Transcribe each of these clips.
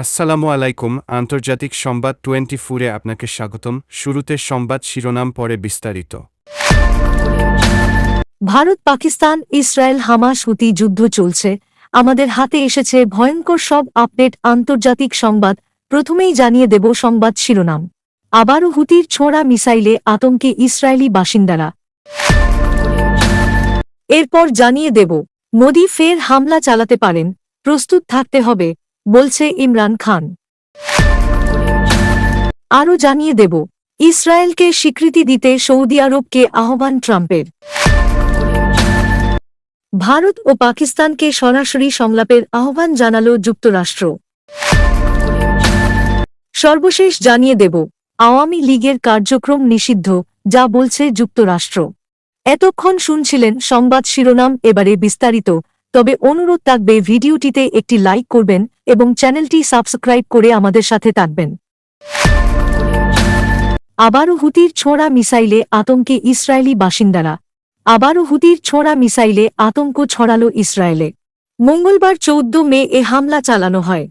আসসালামু আলাইকুম। আন্তর্জাতিক সংবাদ 24-এ আপনাকে স্বাগতম। শুরুতে সংবাদ শিরোনাম, পরে বিস্তারিত। ভারত, পাকিস্তান, ইসরায়েল, হামাস, হুতি যুদ্ধ চলছে। আমাদের হাতে এসেছে ভয়ঙ্কর সব আপডেট। আন্তর্জাতিক সংবাদ। প্রথমেই জানিয়ে দেব সংবাদ শিরোনাম। আবারও হুতির ছোঁড়া মিসাইলে আতঙ্কে ইসরায়েলি বাসিন্দারা। এরপর জানিয়ে দেব মোদি ফের হামলা চালাতে পারেন, প্রস্তুত থাকতে হবে বলছে ইমরান খান। আরও জানিয়ে দেব ইসরায়েলকে স্বীকৃতি দিতে সৌদি আরবকে আহ্বান ট্রাম্পের। ভারত ও পাকিস্তানকে সরাসরি সংলাপের আহ্বান জানাল যুক্তরাষ্ট্র। সর্বশেষ জানিয়ে দেব আওয়ামী লীগের কার্যক্রম নিষিদ্ধ, যা বলছে যুক্তরাষ্ট্র। এতক্ষণ শুনছিলেন সংবাদ শিরোনাম, এবারে বিস্তারিত। তবে অনুরোধ থাকবে ভিডিওটিতে একটি লাইক করবেন এবং চ্যানেলটি সাবস্ক্রাইব করে আমাদের সাথে থাকবেন। আবারও হুতির ছোঁড়া মিসাইলে আতঙ্কে ইসরায়েলি বাসিন্দারা। আবারও হুতির ছোঁড়া মিসাইলে আতঙ্ক ছড়াল ইসরায়েলে। মঙ্গলবার 14 মে এ হামলা চালানো হয়।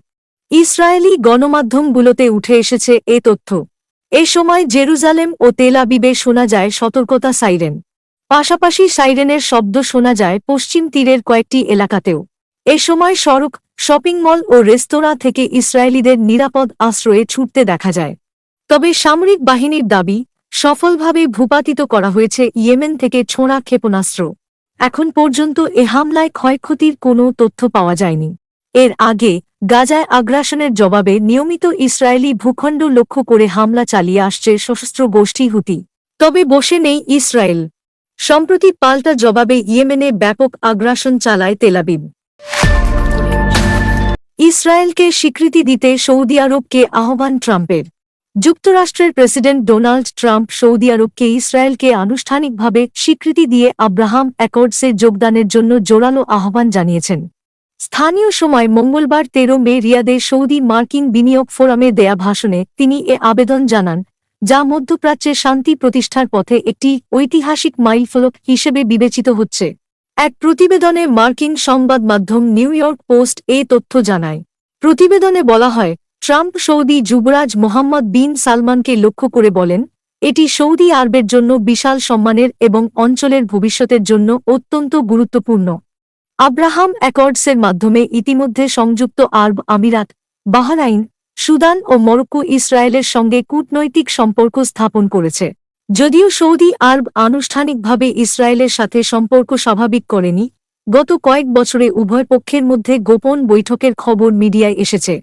ইসরায়েলি গণমাধ্যমগুলোতে উঠে এসেছে এ তথ্য। এ সময় জেরুজালেম ও তেল আবিবে শোনা যায় সতর্কতা সাইরেন। পাশাপাশি সাইরেনের শব্দ শোনা যায় পশ্চিম তীরের কয়েকটি এলাকাতেও। এ সময় সড়ক, শপিং মল ও রেস্তোরাঁ থেকে ইসরায়েলিদের নিরাপদ আশ্রয়ে ছুটতে দেখা যায়। তবে সামরিক বাহিনীর দাবি, সফলভাবে ভূপাতিত করা হয়েছে ইয়েমেন থেকে ছোঁড়া ক্ষেপণাস্ত্র। এখন পর্যন্ত এ হামলায় ক্ষয়ক্ষতির কোনো তথ্য পাওয়া যায়নি। এর আগে গাজায় আগ্রাসনের জবাবে নিয়মিত ইসরায়েলি ভূখণ্ড লক্ষ্য করে হামলা চালিয়ে আসছে সশস্ত্র গোষ্ঠী হুতি। তবে বসে নেই ইসরায়েল। সম্প্রতি পাল্টা জবাবে ইয়েমেনে ব্যাপক আগ্রাসন চালায় তেল আবিব। ইসরায়েলকে স্বীকৃতি দিতে সৌদি আরবকে আহ্বান ট্রাম্পের। যুক্তরাষ্ট্রের প্রেসিডেন্ট ডোনাল্ড ট্রাম্প সৌদি আরবকে ইসরায়েলকে আনুষ্ঠানিকভাবে স্বীকৃতি দিয়ে আব্রাহাম অ্যাকর্ডসে যোগদানের জন্য জোরালো আহ্বান জানিয়েছেন। স্থানীয় সময় মঙ্গলবার 13 মে রিয়াদে সৌদি মার্কিন বিনিয়োগ ফোরামে দেয়া ভাষণে তিনি এ আবেদন জানান, যা মধ্যপ্রাচ্যে শান্তি প্রতিষ্ঠার পথে একটি ঐতিহাসিক মাইলফলক হিসেবে বিবেচিত হচ্ছে। এক প্রতিবেদনে মার্কিন সংবাদ মাধ্যম নিউ ইয়র্ক পোস্ট এ তথ্য জানায়। প্রতিবেদনে বলা হয়, ট্রাম্প সৌদি যুবরাজ মোহাম্মদ বিন সালমানকে লক্ষ্য করে বলেন, এটি সৌদি আরবের জন্য বিশাল সম্মানের এবং অঞ্চলের ভবিষ্যতের জন্য অত্যন্ত গুরুত্বপূর্ণ। আব্রাহাম অ্যাকর্ডসের মাধ্যমে ইতিমধ্যে সংযুক্ত আরব আমিরাত, বাহরাইন, সুদান ও মরক্কো ইসরায়েলের সঙ্গে কূটনৈতিক সম্পর্ক স্থাপন করেছে। যদিও সৌদি আরব আনুষ্ঠানিকভাবে ইসরায়েলের সাথে সম্পর্ক স্বাভাবিক করেনি, গত কয়েক বছরে উভয় পক্ষের মধ্যে গোপন বৈঠকের খবর মিডিয়ায় এসেছে।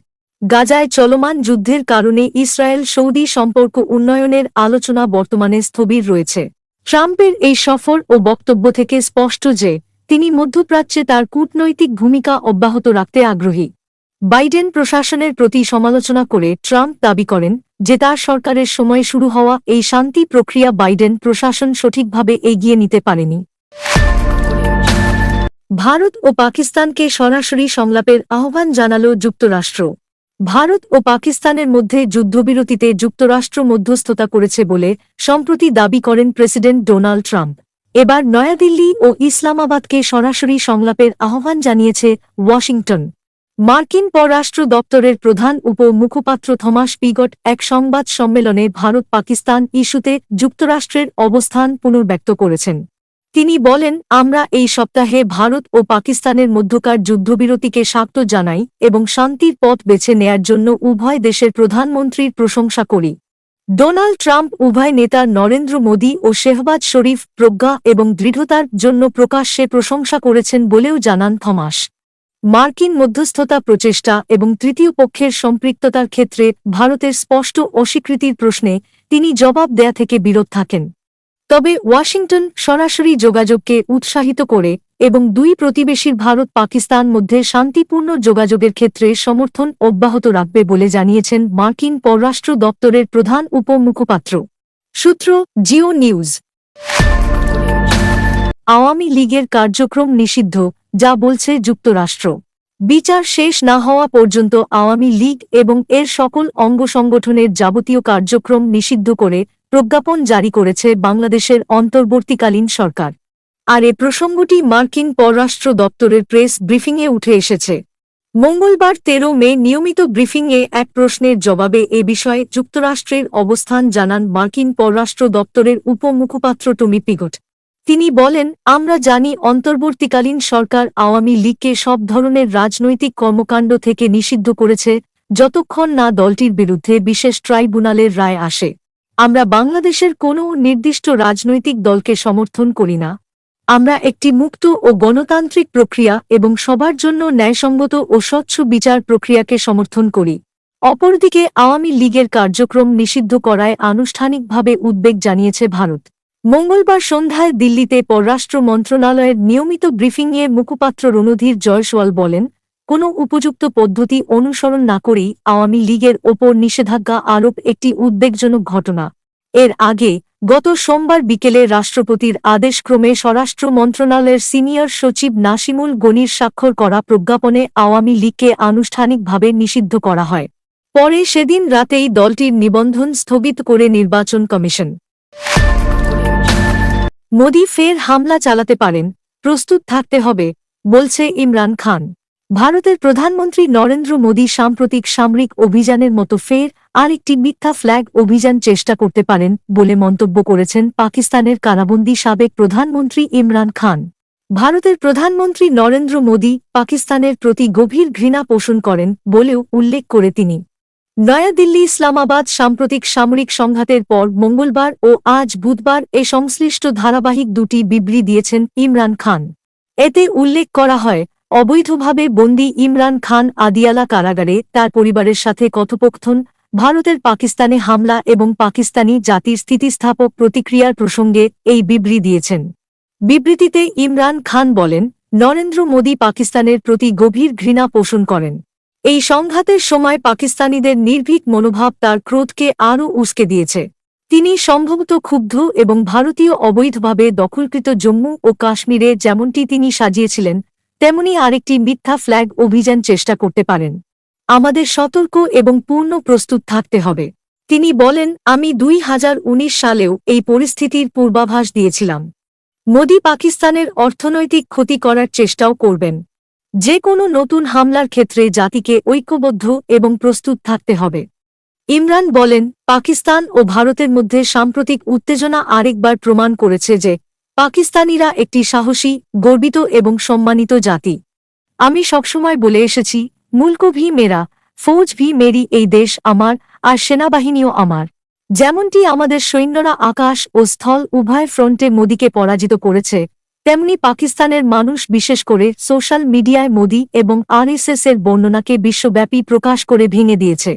গাজায় চলমান যুদ্ধের কারণে ইসরায়েল সৌদি সম্পর্ক উন্নয়নের আলোচনা বর্তমানে স্থবির রয়েছে। ট্রাম্পের এই সফর ও বক্তব্য থেকে স্পষ্ট যে তিনি মধ্যপ্রাচ্যে তার কূটনৈতিক ভূমিকা অব্যাহত রাখতে আগ্রহী। বাইডেন প্রশাসনের প্রতি সমালোচনা করে ট্রাম্প দাবি করেন যে তার সরকারের সময়ে শুরু হওয়া এই শান্তি প্রক্রিয়া বাইডেন প্রশাসন সঠিকভাবে এগিয়ে নিতে পারেনি। ভারত ও পাকিস্তানকে সরাসরি সংলাপের আহ্বান জানাল যুক্তরাষ্ট্র। ভারত ও পাকিস্তানের মধ্যে যুদ্ধবিরতিতে যুক্তরাষ্ট্র মধ্যস্থতা করেছে বলে সম্প্রতি দাবি করেন প্রেসিডেন্ট ডোনাল্ড ট্রাম্প। এবার নয়াদিল্লি ও ইসলামাবাদকে সরাসরি সংলাপের আহ্বান জানিয়েছে ওয়াশিংটন। মার্কিন পররাষ্ট্র দপ্তরের প্রধান উপ-মুখপাত্র থমাস পিগট এক সংবাদ সম্মেলনে ভারত পাকিস্তান ইস্যুতে যুক্তরাষ্ট্রের অবস্থান পুনর্ব্যক্ত করেছেন। তিনি বলেন, আমরা এই সপ্তাহে ভারত ও পাকিস্তানের মধ্যকার যুদ্ধবিরতিকে স্বাগত জানাই এবং শান্তির পথ বেছে নেয়ার জন্য উভয় দেশের প্রধানমন্ত্রীর প্রশংসা করি। ডোনাল্ড ট্রাম্প উভয় নেতার নরেন্দ্র মোদী ও শেহবাজ শরীফ প্রজ্ঞা এবং দৃঢ়তার জন্য প্রকাশ্যে প্রশংসা করেছেন বলেও জানান থমাস। মার্কিন মধ্যস্থতা প্রচেষ্টা এবং তৃতীয় পক্ষের সম্পৃক্ততার ক্ষেত্রে ভারতের স্পষ্ট অস্বীকৃতির প্রশ্নে তিনি জবাব দেয়া থেকে বিরত থাকেন। তবে ওয়াশিংটন সরাসরি যোগাযোগকে উৎসাহিত করে এবং দুই প্রতিবেশীর ভারত পাকিস্তান মধ্যে শান্তিপূর্ণ যোগাযোগের ক্ষেত্রে সমর্থন অব্যাহত রাখবে বলে জানিয়েছেন মার্কিন পররাষ্ট্র দপ্তরের প্রধান উপ-মুখপাত্র। সূত্র জিও নিউজ। আওয়ামী লীগের কার্যক্রম নিষিদ্ধ, যা বলছে যুক্তরাষ্ট্র। বিচার শেষ না হওয়া পর্যন্ত আওয়ামী লীগ এবং এর সকল অঙ্গ সংগঠনের যাবতীয় কার্যক্রম নিষিদ্ধ করে প্রজ্ঞাপন জারি করেছে বাংলাদেশের অন্তর্বর্তীকালীন সরকার। আর এ প্রসঙ্গটি মার্কিন পররাষ্ট্র দপ্তরের প্রেস ব্রিফিংয়ে উঠে এসেছে। মঙ্গলবার ১৩ মে নিয়মিত ব্রিফিংয়ে এক প্রশ্নের জবাবে এ বিষয়ে যুক্তরাষ্ট্রের অবস্থান জানান মার্কিন পররাষ্ট্র দপ্তরের উপমুখপাত্র টমি পিগট। তিনি বলেন, আমরা জানি অন্তর্বর্তীকালীন সরকার আওয়ামী লীগকে সব ধরনের রাজনৈতিক কর্মকাণ্ড থেকে নিষিদ্ধ করেছে যতক্ষণ না দলটির বিরুদ্ধে বিশেষ ট্রাইব্যুনালের রায় আসে। আমরা বাংলাদেশের কোনো নির্দিষ্ট রাজনৈতিক দলকে সমর্থন করি না। আমরা একটি মুক্ত ও গণতান্ত্রিক প্রক্রিয়া এবং সবার জন্য ন্যায়সঙ্গত ও স্বচ্ছ বিচার প্রক্রিয়াকে সমর্থন করি। অপরদিকে আওয়ামী লীগের কার্যক্রম নিষিদ্ধ করায় আনুষ্ঠানিকভাবে উদ্বেগ জানিয়েছে ভারত। মঙ্গলবার সন্ধ্যায় দিল্লিতে পররাষ্ট্র মন্ত্রণালয়ের নিয়মিত ব্রিফিংয়ে মুখপাত্র রণধীর জয়সওয়াল বলেন, কোনো উপযুক্ত পদ্ধতি অনুসরণ না করেই আওয়ামী লীগের ওপর নিষেধাজ্ঞা আরোপ একটি উদ্বেগজনক ঘটনা। এর আগে গত সোমবার বিকেলে রাষ্ট্রপতির আদেশক্রমে স্বরাষ্ট্র মন্ত্রণালয়ের সিনিয়র সচিব নাসিমুল গনির স্বাক্ষর করা প্রজ্ঞাপনে আওয়ামী লীগকে আনুষ্ঠানিকভাবে নিষিদ্ধ করা হয়। পরে সেদিন রাতেই দলটির নিবন্ধন স্থগিত করে নির্বাচন কমিশন। মোদি ফের হামলা চালাতে পারেন, প্রস্তুত থাকতে হবে, বলছে ইমরান খান। ভারতের প্রধানমন্ত্রী নরেন্দ্র মোদি সাম্প্রতিক সামরিক অভিযানের মতো ফের আরেকটি মিথ্যা ফ্ল্যাগ অভিযান চেষ্টা করতে পারেন বলে মন্তব্য করেছেন পাকিস্তানের কারাবন্দী সাবেক প্রধানমন্ত্রী ইমরান খান। ভারতের প্রধানমন্ত্রী নরেন্দ্র মোদি পাকিস্তানের প্রতি গভীর ঘৃণা পোষণ করেন বলেও উল্লেখ করে তিনি নয়াদিল্লি ইসলামাবাদ সাম্প্রতিক সামরিক সংঘাতের পর মঙ্গলবার ও আজ বুধবার এ সংশ্লিষ্ট ধারাবাহিক দুটি বিবৃতি দিয়েছেন ইমরান খান। এতে উল্লেখ করা হয়, অবৈধভাবে বন্দী ইমরান খান আদিয়ালা কারাগারে তার পরিবারের সাথে কথোপকথন, ভারতের পাকিস্তানে হামলা এবং পাকিস্তানি জাতির স্থিতিস্থাপক প্রতিক্রিয়ার প্রসঙ্গে এই বিবৃতি দিয়েছেন। বিবৃতিতে ইমরান খান বলেন, নরেন্দ্র মোদি পাকিস্তানের প্রতি গভীর ঘৃণা পোষণ করেন। এই সংঘাতের সময় পাকিস্তানিদের নির্ভীক মনোভাব তার ক্রোধকে আরও উস্কে দিয়েছে। তিনি সম্ভবত ক্ষুব্ধ এবং ভারতীয় অবৈধভাবে দখলকৃত জম্মু ও কাশ্মীরে যেমনটি তিনি সাজিয়েছিলেন তেমনি আরেকটি মিথ্যা ফ্ল্যাগ অভিযান চেষ্টা করতে পারেন। আমাদের সতর্ক এবং পূর্ণ প্রস্তুত থাকতে হবে। তিনি বলেন, আমি ২০১৯ সালেও এই পরিস্থিতির পূর্বাভাস দিয়েছিলাম। মোদি পাকিস্তানের অর্থনৈতিক ক্ষতি করার চেষ্টাও করবেন। যে কোনো নতুন হামলার ক্ষেত্রে জাতিকে ঐক্যবদ্ধ এবং প্রস্তুত থাকতে হবে। ইমরান বলেন, পাকিস্তান ও ভারতের মধ্যে সাম্প্রতিক উত্তেজনা আরেকবার প্রমাণ করেছে যে পাকিস্তানিরা একটি সাহসী, গর্বিত এবং সম্মানিত জাতি। আমি সবসময় বলে এসেছি, মুল্ক ভি মেরা, ফৌজ ভি মেরি, এই দেশ আমার আর সেনাবাহিনীও আমার। যেমনটি আমাদের সৈন্যরা আকাশ ও স্থল উভয় ফ্রন্টে মোদিকে পরাজিত করেছে, তেমনি পাকিস্তানের মানুষ বিশেষ করে সোশ্যাল মিডিয়ায় মোদি এবং আরএসএস এর বর্ণনাকে বিশ্বব্যাপী প্রকাশ করে ভেঙে দিয়েছে।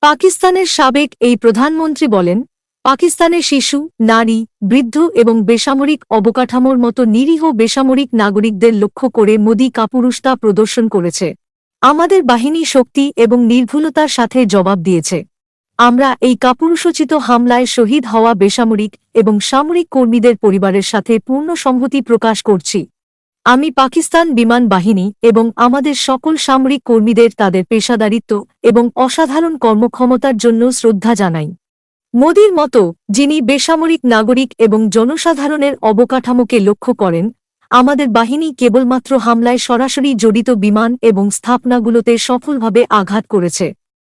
পাকিস্তানের সাবেক এই প্রধানমন্ত্রী বলেন, পাকিস্তানের শিশু, নারী, বৃদ্ধ এবং বেসামরিক অবকাঠামোর মতো নিরীহ বেসামরিক নাগরিকদের লক্ষ্য করে মোদি কাপুরুষতা প্রদর্শন করেছে। আমাদের বাহিনী শক্তি এবং নির্ভুলতার সাথে জবাব দিয়েছে। আমরা এই কাপুরুষোচিত হামলায় শহীদ হওয়া বেসামরিক এবং সামরিক কর্মীদের পরিবারের সাথে পূর্ণ সংহতি প্রকাশ করছি। আমি পাকিস্তান বিমান বাহিনী এবং আমাদের সকল সামরিক কর্মীদের তাদের পেশাদারিত্ব এবং অসাধারণ কর্মক্ষমতার জন্য শ্রদ্ধা জানাই। মোদির মতো, যিনি বেসামরিক নাগরিক এবং জনসাধারণের অবকাঠামোকে লক্ষ্য করেন, আমাদের বাহিনী কেবলমাত্র হামলায় সরাসরি জড়িত বিমান এবং স্থাপনাগুলোতে সফলভাবে আঘাত করেছে।